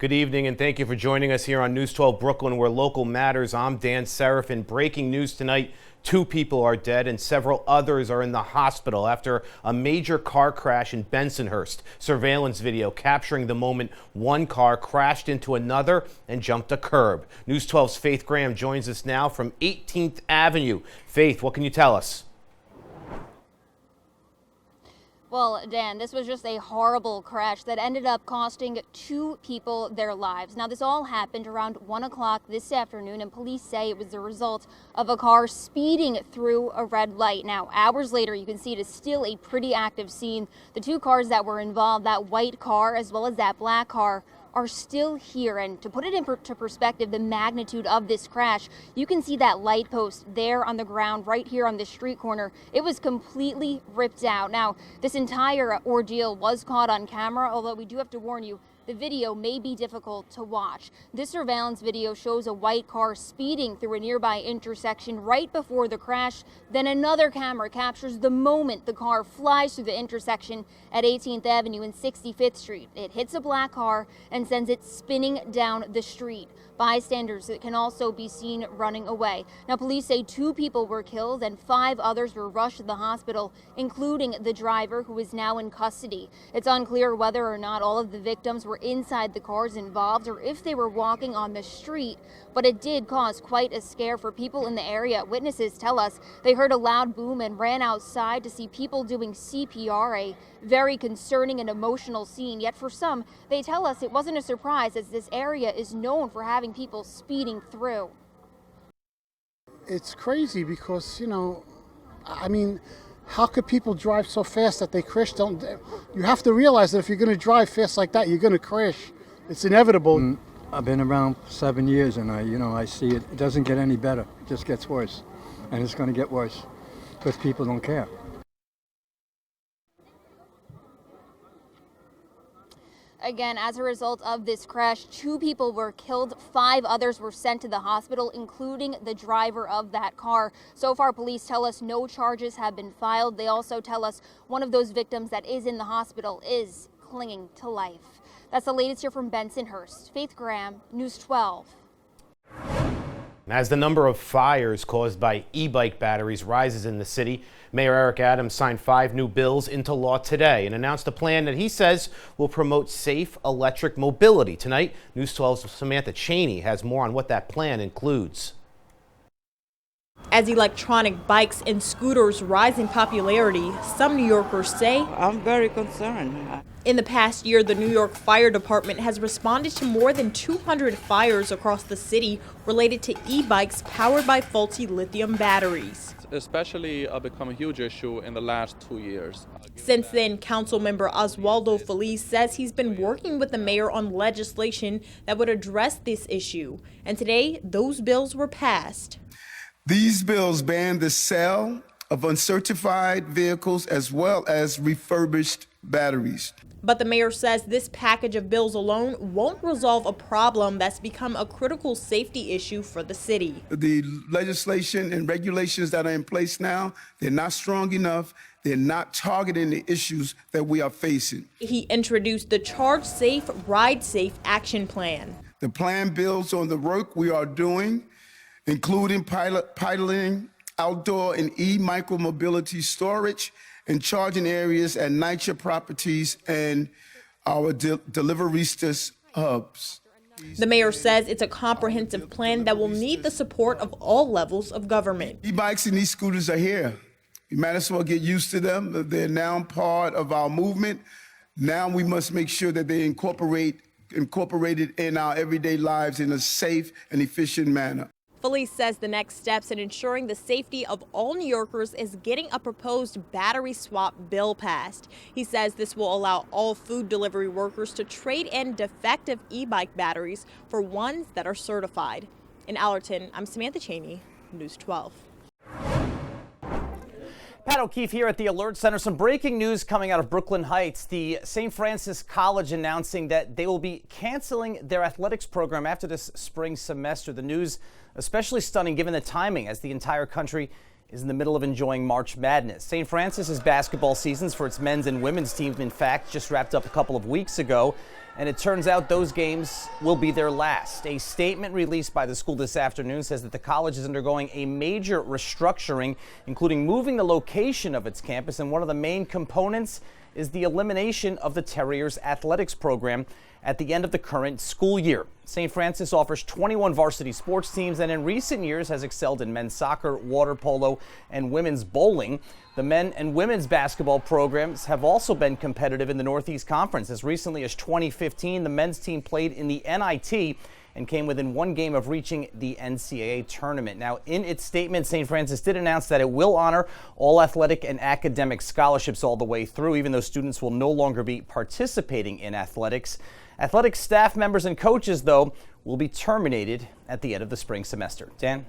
Good evening, and thank you for joining us here on News 12 Brooklyn, where local matters. I'm Dan Serafin. Breaking news tonight: 2 people are dead and several others are in the hospital after a major car crash in Bensonhurst. Surveillance video capturing the moment one car crashed into another and jumped a curb. News 12's Faith Graham joins us now from 18th Avenue. Faith, what can you tell us? Well, Dan, this was just a horrible crash that ended up costing 2 people their lives. Now, this all happened around 1 o'clock this afternoon, and police say it was the result of a car speeding through a red light. Now, hours later, you can see it is still a pretty active scene. The 2 cars that were involved, that white car as well as that black car, are still here. And to put it into perspective, the magnitude of this crash, you can see that light post there on the ground right here on this street corner. It was completely ripped out. Now, this entire ordeal was caught on camera, although we do have to warn you, the video may be difficult to watch. This surveillance video shows a white car speeding through a nearby intersection right before the crash. Then another camera captures the moment the car flies through the intersection at 18th Avenue and 65th Street. It hits a black car and sends it spinning down the street. Bystanders can also be seen running away. Now, police say 2 people were killed and 5 others were rushed to the hospital, including the driver, who is now in custody. It's unclear whether or not all of the victims were inside the cars involved or if they were walking on the street, but it did cause quite a scare for people in the area. Witnesses tell us they heard a loud boom and ran outside to see people doing CPR, a very concerning and emotional scene. Yet for some, they tell us it wasn't a surprise, as this area is known for having people speeding through. It's crazy because, I mean, how could people drive so fast that they crash? You have to realize that if you're going to drive fast like that, you're going to crash. It's inevitable. I've been around 7 years, and I see it. It doesn't get any better. It just gets worse, and it's going to get worse because people don't care. Again, as a result of this crash, 2 people were killed, 5 others were sent to the hospital, including the driver of that car. So far, police tell us no charges have been filed. They also tell us one of those victims that is in the hospital is clinging to life. That's the latest here from Bensonhurst. Faith Graham, News 12. As the number of fires caused by e-bike batteries rises in the city, Mayor Eric Adams signed 5 new bills into law today and announced a plan that he says will promote safe electric mobility. Tonight, News 12's Samantha Cheney has more on what that plan includes. As electronic bikes and scooters rise in popularity, some New Yorkers say, I'm very concerned. In the past year, the New York Fire Department has responded to more than 200 fires across the city related to e-bikes powered by faulty lithium batteries. Especially become a huge issue in the last 2 years. Since then, Councilmember Oswaldo Feliz says he's been working with the mayor on legislation that would address this issue. And today, those bills were passed. These bills ban the sale of uncertified vehicles as well as refurbished batteries. But the mayor says this package of bills alone won't resolve a problem that's become a critical safety issue for the city. The legislation and regulations that are in place now, they're not strong enough. They're not targeting the issues that we are facing. He introduced the Charge Safe, Ride Safe action plan. The plan builds on the work we are doing, including piloting outdoor and e-micromobility storage and charging areas at NYCHA properties and our deliveristas hubs. The mayor says it's a comprehensive plan that will need the support of all levels of government. E-bikes and e-scooters are here. You might as well get used to them. They're now part of our movement. Now we must make sure that they incorporated in our everyday lives in a safe and efficient manner. Feliz says the next steps in ensuring the safety of all New Yorkers is getting a proposed battery swap bill passed. He says this will allow all food delivery workers to trade in defective e-bike batteries for ones that are certified. In Allerton, I'm Samantha Cheney, News 12. Pat O'Keefe here at the Alert Center. Some breaking news coming out of Brooklyn Heights. The St. Francis College announcing that they will be canceling their athletics program after this spring semester. The news especially stunning given the timing, as the entire country is in the middle of enjoying March Madness. St. Francis's basketball seasons for its men's and women's teams, in fact, just wrapped up a couple of weeks ago, and it turns out those games will be their last. A statement released by the school this afternoon says that the college is undergoing a major restructuring, including moving the location of its campus, and one of the main components is the elimination of the Terriers athletics program at the end of the current school year. St. Francis offers 21 varsity sports teams and in recent years has excelled in men's soccer, water polo, and women's bowling. The men and women's basketball programs have also been competitive in the Northeast Conference. As recently as 2015, the men's team played in the NIT and came within one game of reaching the NCAA tournament. Now, in its statement, St. Francis did announce that it will honor all athletic and academic scholarships all the way through, even though students will no longer be participating in athletics. Athletic staff members and coaches, though, will be terminated at the end of the spring semester. Dan?